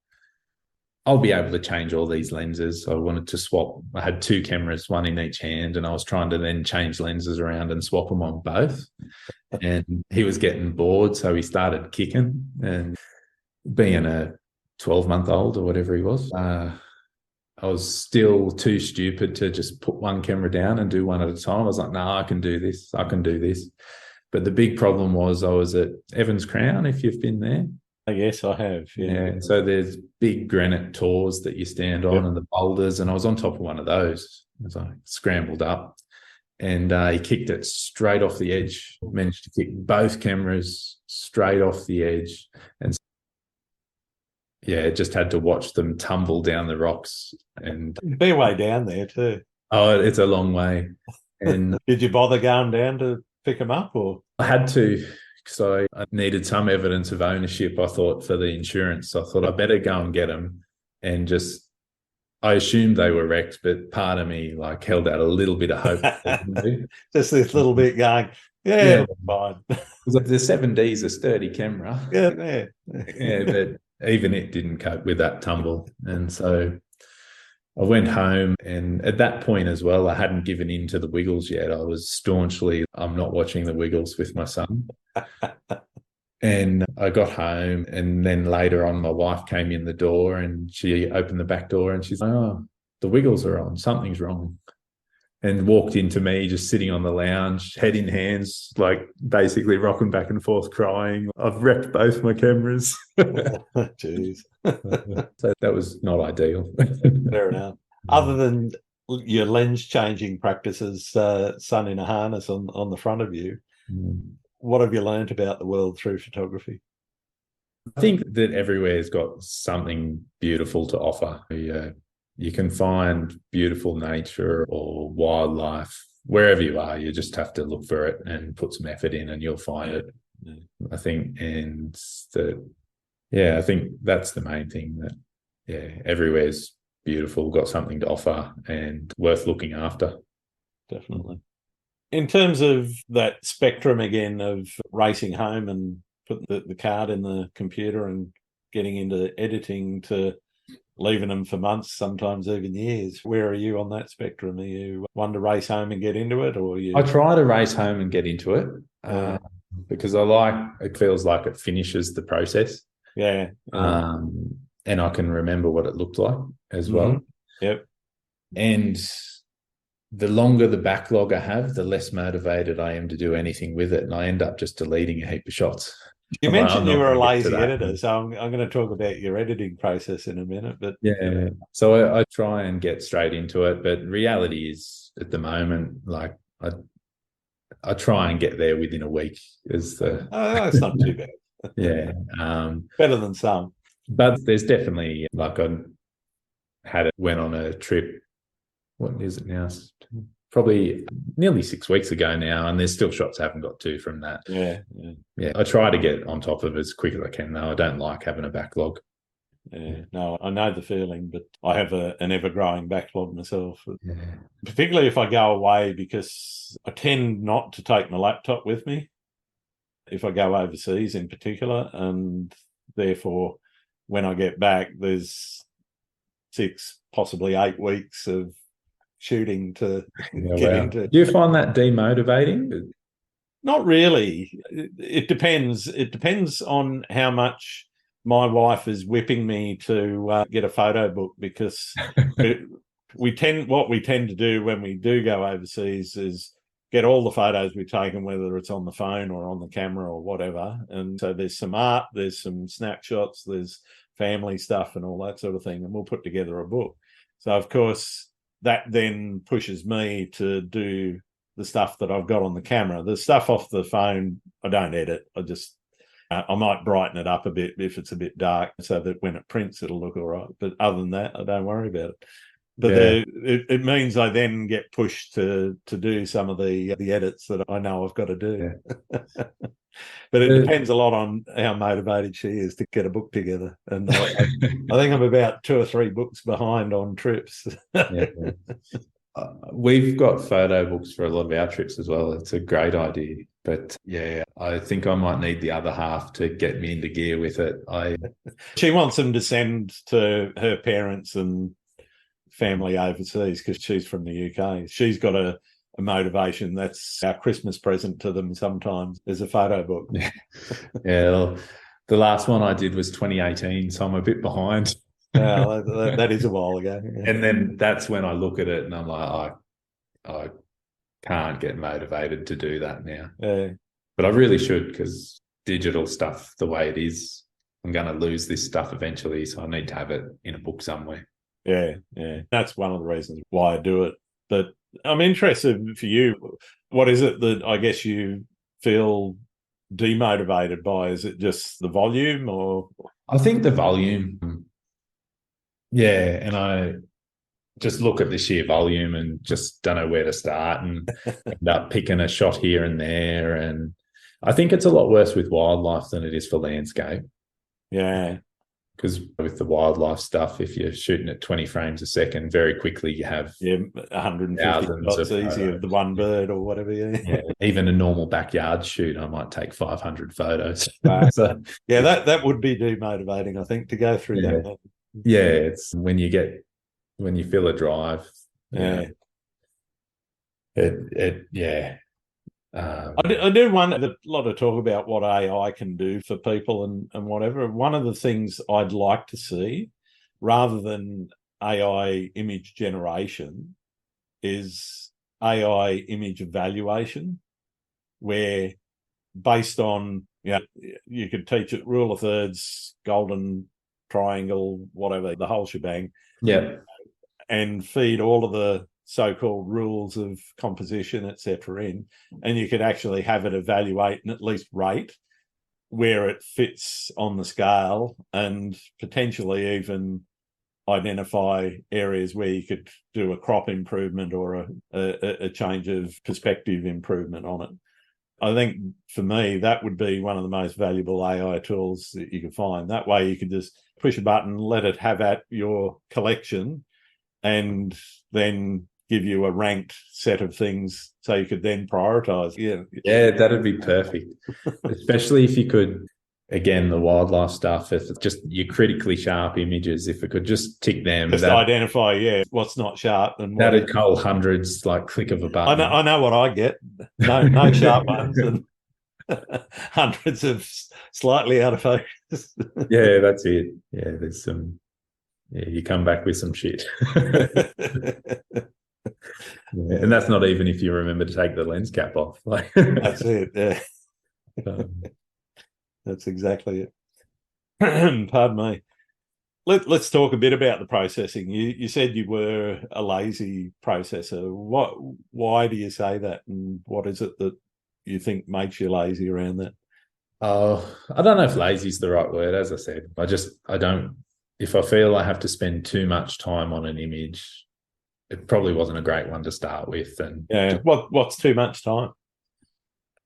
I'll be able to change all these lenses. I wanted to swap. I had 2 cameras, one in each hand, and I was trying to then change lenses around and swap them on both. And he was getting bored, so he started kicking. And being a 12-month-old or whatever he was, I was still too stupid to just put one camera down and do one at a time. I was like, no, I can do this. But the big problem was, I was at Evans Crown, if you've been there. Yes, I have. Yeah. So there's big granite tors that you stand on, and the boulders, and I was on top of one of those as I scrambled up, and he kicked it straight off the edge, managed to kick both cameras straight off the edge. And just had to watch them tumble down the rocks. And be way down there too. Oh, it's a long way. And did you bother going down to pick them up, or? I had to, because I needed some evidence of ownership, I thought, for the insurance. I thought I better go and get them. And I assumed they were wrecked, but part of me held out a little bit of hope. Just this little bit going, fine. The 7D's a sturdy camera. But even it didn't cope with that tumble. And so I went home, and at that point as well, I hadn't given in to the Wiggles yet. I was staunchly, I'm not watching the Wiggles with my son. And I got home, and then later on, my wife came in the door, and she opened the back door, and she's like, oh, the Wiggles are on, something's wrong. And walked into me just sitting on the lounge, head in hands, basically rocking back and forth, crying. I've wrecked both my cameras. Jeez. So that was not ideal. Fair enough. Other than your lens changing practices, son in a harness on the front of you, what have you learned about the world through photography? I think that everywhere's got something beautiful to offer. You can find beautiful nature or wildlife wherever you are. You just have to look for it and put some effort in, and you'll find it. I think, and Yeah, I think that's the main thing, that, yeah, everywhere's beautiful, got something to offer and worth looking after. Definitely. In terms of that spectrum again of racing home and putting the card in the computer and getting into editing to leaving them for months, sometimes even years, where are you on that spectrum? Are you one to race home and get into it, or you? I try to race home and get into it Yeah. because it feels like it finishes the process. Yeah. And I can remember what it looked like as well. Yep. And the longer the backlog I have, the less motivated I am to do anything with it. And I end up just deleting a heap of shots. You I'm like, mentioned I'm you not were a going to get to lazy that. editor, so I'm going to talk about your editing process in a minute. But Yeah. So I try and get straight into it. But reality is, at the moment, like I try and get there within a week. Is the that's not too bad. Yeah. Better than some. But there's definitely, like, went on a trip. What is it now? Probably nearly 6 weeks ago now, and there's still shots I haven't got to from that. Yeah. I try to get on top of it as quick as I can, though. I don't like having a backlog. Yeah, no, I know the feeling, but I have an ever-growing backlog myself, Yeah. particularly if I go away, because I tend not to take my laptop with me if I go overseas in particular, and therefore when I get back, there's 6, possibly 8 weeks of shooting to get into. Do you find that demotivating? Not really. It depends. It depends on how much my wife is whipping me to get a photo book, because what we tend to do when we do go overseas is get all the photos we've taken, whether it's on the phone or on the camera or whatever. And so there's some art, there's some snapshots, there's family stuff and all that sort of thing, and we'll put together a book. So of course that then pushes me to do the stuff that I've got on the camera. The stuff off the phone, I don't edit. I might brighten it up a bit if it's a bit dark, so that when it prints, it'll look all right. But other than that, I don't worry about it. But it means I then get pushed to do some of the edits that I know I've got to do. Yeah. But it depends a lot on how motivated she is to get a book together. And I think I'm about 2 or 3 books behind on trips. We've got photo books for a lot of our trips as well. It's a great idea. But yeah, I think I might need the other half to get me into gear with it. She wants them to send to her parents and family overseas because she's from the UK. She's got a motivation. That's our Christmas present to them sometimes, is a photo book. Yeah. The last one I did was 2018, so I'm a bit behind. Well, that is a while ago. Yeah. And then that's when I look at it and I'm like, I can't get motivated to do that now. Yeah. But I really should, because digital stuff, the way it is, I'm going to lose this stuff eventually, so I need to have it in a book somewhere. Yeah. That's one of the reasons why I do it. But I'm interested for you, what is it that I guess you feel demotivated by? Is it just the volume, or? I think the volume. Yeah, and I just look at the sheer volume and just don't know where to start, and end up picking a shot here and there. And I think it's a lot worse with wildlife than it is for landscape. Yeah. Because with the wildlife stuff, if you're shooting at 20 frames a second, very quickly you have 150 shots easy of the one bird or whatever. Yeah. Even a normal backyard shoot, I might take 500 photos. Wow. So, yeah, that would be demotivating, I think, to go through that. Yeah, it's when you feel a drive. Yeah. Yeah. I do wonder, a lot of talk about what AI can do for people and whatever. One of the things I'd like to see, rather than AI image generation, is AI image evaluation, where based on, you could teach it rule of thirds, golden triangle, whatever, the whole shebang. Yeah. And feed all of the so-called rules of composition, etc. in, and you could actually have it evaluate and at least rate where it fits on the scale, and potentially even identify areas where you could do a crop improvement or a change of perspective improvement on it. I think for me, that would be one of the most valuable AI tools that you could find. That way you could just push a button, let it have at your collection, and then give you a ranked set of things so you could then prioritize. Yeah, that'd be perfect. Especially if you could, again, the wildlife stuff, if it's just your critically sharp images, if it could just tick them. Just identify, what's not sharp and what that'd cull hundreds, like click of a button. I know what I get. No sharp ones and hundreds of slightly out of focus. Yeah, that's it. Yeah, there's some. Yeah, you come back with some shit. Yeah, and that's not even if you remember to take the lens cap off. Like that's it. Yeah, that's exactly it. Pardon me. Let's talk a bit about the processing. You said you were a lazy processor. Why do you say that, and what is it that you think makes you lazy around that? Oh, I don't know if lazy is the right word. As I said, I don't. If I feel I have to spend too much time on an image, it probably wasn't a great one to start with. And yeah, what's too much time?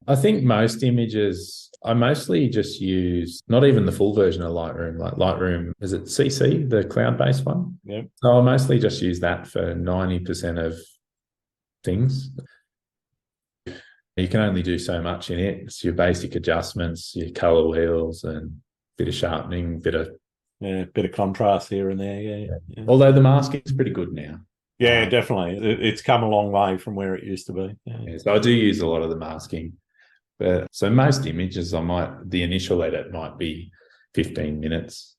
I think most images, I mostly just use not even the full version of Lightroom. Like Lightroom, is it CC, the cloud-based one? Yeah. So I mostly just use that for 90% of things. You can only do so much in it. It's your basic adjustments, your color wheels, and bit of sharpening, bit of contrast here and there. Yeah. Although the masking is pretty good now. Yeah, definitely. It's come a long way from where it used to be. Yeah, so I do use a lot of the masking. But so most images, the initial edit might be 15 minutes,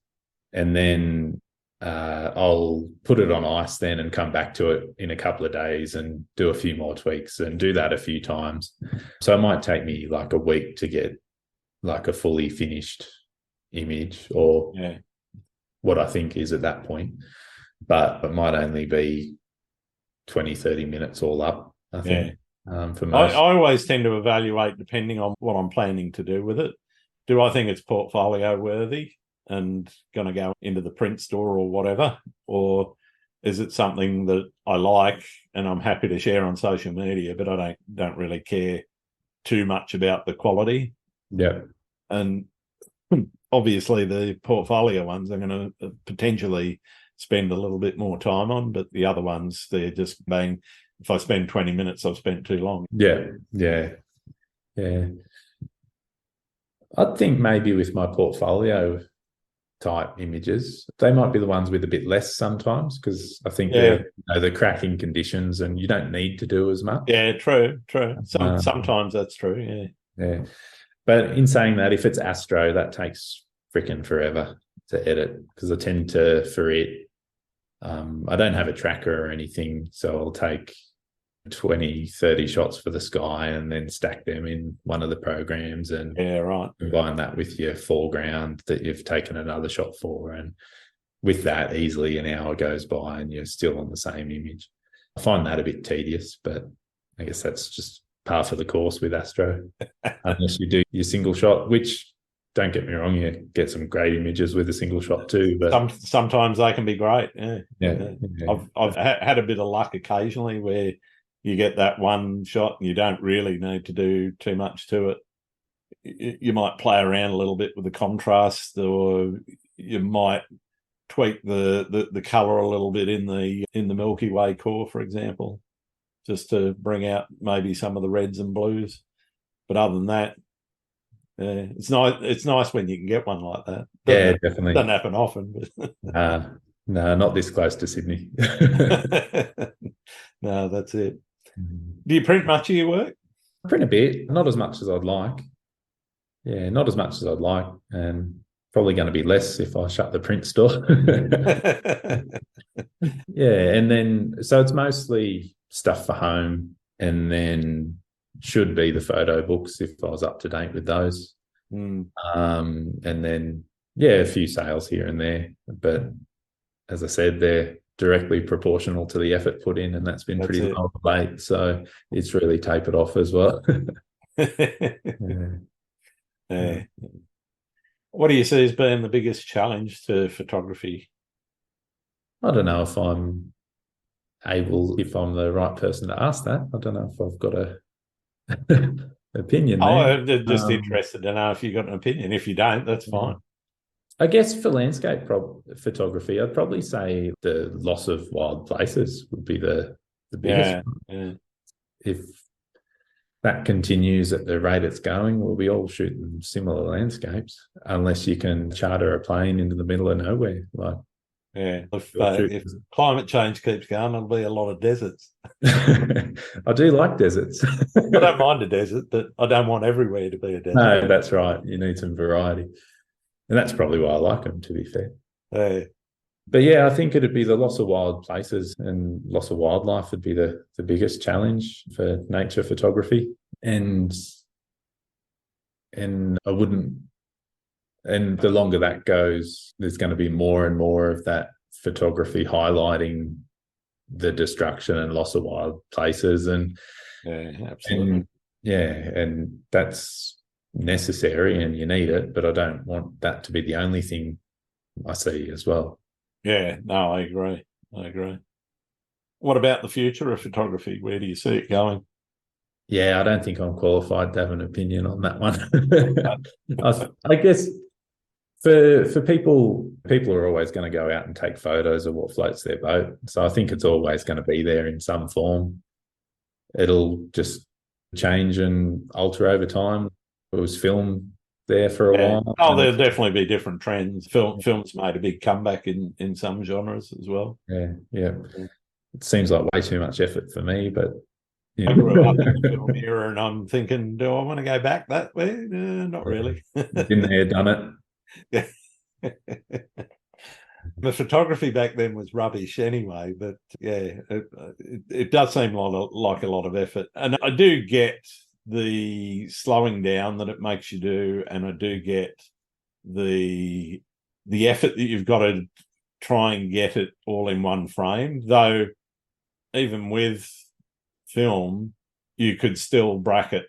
and then I'll put it on ice then and come back to it in a couple of days and do a few more tweaks and do that a few times. So it might take me like a week to get like a fully finished image, or what I think is at that point. But it might only be 20, 30 minutes all up, I think. For most. I always tend to evaluate depending on what I'm planning to do with it. Do I think it's portfolio worthy and going to go into the print store or whatever? Or is it something that I like and I'm happy to share on social media, but I don't really care too much about the quality? Yeah. And obviously the portfolio ones I'm going to potentially spend a little bit more time on, but the other ones, they're just being, if I spend 20 minutes, I've spent too long. Yeah. I think maybe with my portfolio type images, they might be the ones with a bit less sometimes, because I think they're cracking conditions and you don't need to do as much. Yeah, true. Sometimes that's true, yeah. But in saying that, if it's astro, that takes freaking forever to edit, because I tend to, for it, I don't have a tracker or anything, so I'll take 20, 30 shots for the sky and then stack them in one of the programs and combine that with your foreground that you've taken another shot for. And with that, easily an hour goes by and you're still on the same image. I find that a bit tedious, but I guess that's just par for the course with astro, unless you do your single shot, which, don't get me wrong, you get some great images with a single shot too. But sometimes they can be great. Yeah. I've had a bit of luck occasionally where you get that one shot and you don't really need to do too much to it. You might play around a little bit with the contrast, or you might tweak the color a little bit in the Milky Way core, for example, just to bring out maybe some of the reds and blues. But other than that, it's nice when you can get one like that. Definitely doesn't happen often. But no, not this close to Sydney. No, that's it. Do you print much of your work? I print a bit, not as much as I'd like. Yeah, not as much as I'd like, and probably going to be less if I shut the print store. Yeah, and then so it's mostly stuff for home, and then should be the photo books if I was up to date with those. And then a few sales here and there, but as I said, they're directly proportional to the effort put in, and that's been pretty low of late, so it's really tapered off as well. What do you see as being the biggest challenge to photography? I don't know if I'm the right person to ask that. I don't know if I've got opinion Oh, there. I'm just interested to know if you got an opinion. If you don't, that's fine. I guess for landscape photography, I'd probably say the loss of wild places would be the biggest one. Yeah. If that continues at the rate it's going, we'll be all shooting similar landscapes, unless you can charter a plane into the middle of nowhere. If climate change keeps going, there'll be a lot of deserts. I do like deserts. I don't mind a desert, but I don't want everywhere to be a desert. No, that's right. You need some variety. And that's probably why I like them, to be fair. But yeah, I think it'd be the loss of wild places and loss of wildlife would be the biggest challenge for nature photography. And I wouldn't, and the longer that goes, there's going to be more and more of that photography highlighting the destruction and loss of wild places. And absolutely. And that's necessary and you need it, but I don't want that to be the only thing I see as well. Yeah, no, I agree. What about the future of photography? Where do you see it going? Yeah, I don't think I'm qualified to have an opinion on that one. I guess for people are always going to go out and take photos of what floats their boat. So I think it's always going to be there in some form. It'll just change and alter over time. It was film there for a while. Oh, there'll definitely be different trends. Film's made a big comeback in some genres as well. Yeah. It seems like way too much effort for me, but I grew up in the film era, and I'm thinking, do I want to go back that way? Not really. Been there, done it. The photography back then was rubbish anyway, but yeah, it does seem like a lot of effort, and I do get the slowing down that it makes you do, and I do get the effort that you've got to try and get it all in one frame. Though even with film, you could still bracket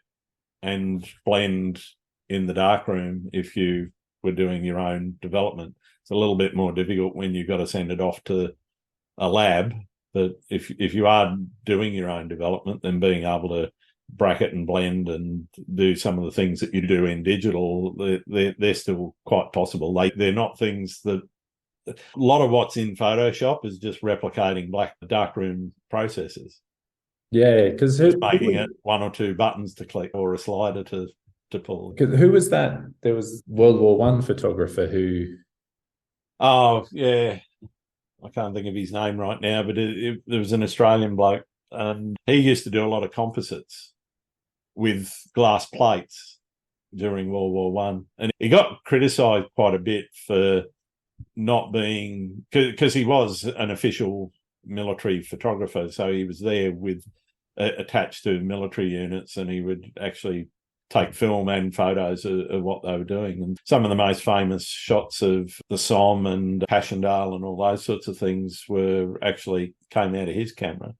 and blend in the darkroom if you were doing your own development. It's a little bit more difficult when you've got to send it off to a lab, but if you are doing your own development, then being able to bracket and blend and do some of the things that you do in digital, they're still quite possible. They're not things that a lot of what's in Photoshop is just replicating darkroom processes. Yeah, because making it one or two buttons to click or a slider to pull. Who was that? There was World War I photographer who. Oh yeah, I can't think of his name right now, but there was an Australian bloke, and he used to do a lot of composites with glass plates during World War One, and he got criticised quite a bit for not being, because he was an official military photographer, so he was there with attached to military units, and he would actually take film and photos of what they were doing. And some of the most famous shots of the Somme and Passchendaele and all those sorts of things came out of his camera.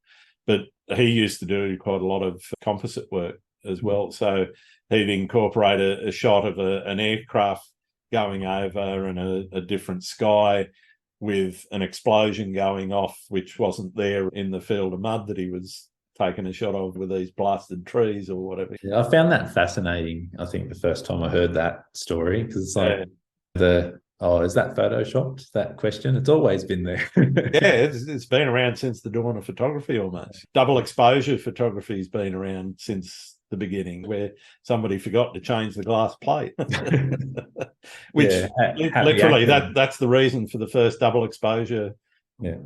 But he used to do quite a lot of composite work as well. So he'd incorporate a shot of an aircraft going over and a different sky with an explosion going off, which wasn't there in the field of mud that he was taking a shot of with these blasted trees or whatever. Yeah, I found that fascinating, I think, the first time I heard that story, because it's like is that photoshopped, that question? It's always been there. Yeah, it's been around since the dawn of photography almost. Double exposure photography has been around since the beginning, where somebody forgot to change the glass plate. Which literally that's the reason for the first double exposure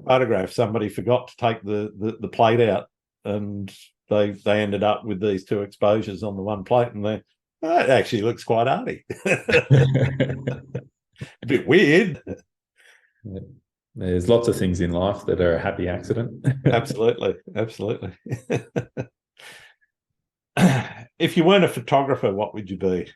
photograph. Somebody forgot to take the plate out, and they ended up with these two exposures on the one plate, and it actually looks quite arty. A bit weird. There's lots of things in life that are a happy accident. Absolutely. If you weren't a photographer, what would you be?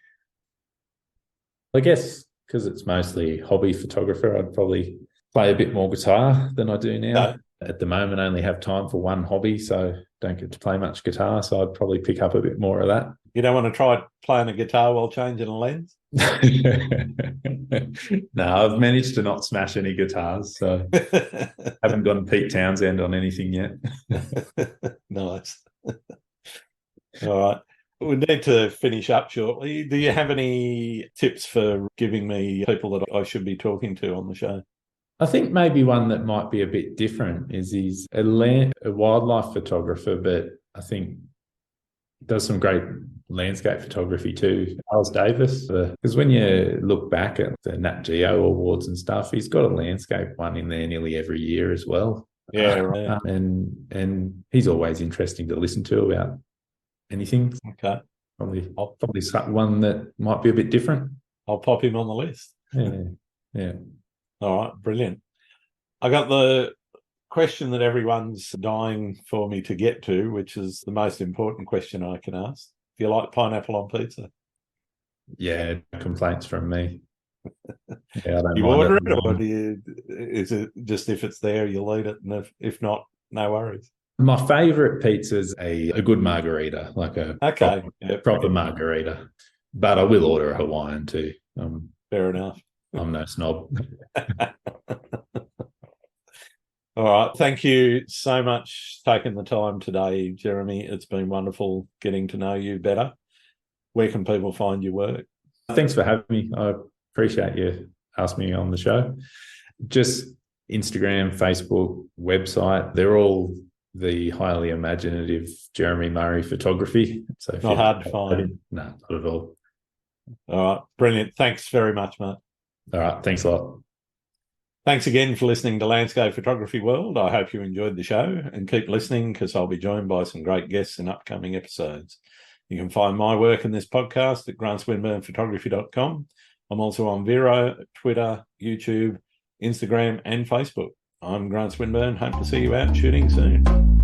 I guess because it's mostly hobby photographer, I'd probably play a bit more guitar than I do now. No. At the moment, I only have time for one hobby, so don't get to play much guitar. So I'd probably pick up a bit more of that. You don't want to try playing a guitar while changing a lens? No, I've managed to not smash any guitars, so haven't gone Pete Townsend on anything yet. Nice. All right. We need to finish up shortly. Do you have any tips for giving me people that I should be talking to on the show? I think maybe one that might be a bit different is he's a wildlife photographer, but I think does some great landscape photography too. Charles Davis, because when you look back at the Nat Geo awards and stuff, he's got a landscape one in there nearly every year as well. Yeah, right. And he's always interesting to listen to about anything. Okay. Probably one that might be a bit different. I'll pop him on the list. Yeah. All right, brilliant. I got the question that everyone's dying for me to get to, which is the most important question I can ask. Do you like pineapple on pizza? Yeah, complaints from me. Yeah, I don't you mind order it, or is it just if it's there, you'll eat it, and if not, no worries? My favourite pizza is a good margarita, like a proper margarita. But I will order a Hawaiian too. Fair enough. I'm no snob. All right. Thank you so much for taking the time today, Jeremy. It's been wonderful getting to know you better. Where can people find your work? Thanks for having me. I appreciate you asking me on the show. Just Instagram, Facebook, website, they're all the highly imaginative Jeremy Murray photography. So not hard to find. No, not at all. All right. Brilliant. Thanks very much, mate. All right. Thanks a lot. Thanks again for listening to Landscape Photography World. I hope you enjoyed the show, and keep listening because I'll be joined by some great guests in upcoming episodes. You can find my work in this podcast at grantswinburnphotography.com. I'm also on Vero, Twitter, YouTube, Instagram, and Facebook. I'm Grant Swinburne. Hope to see you out shooting soon.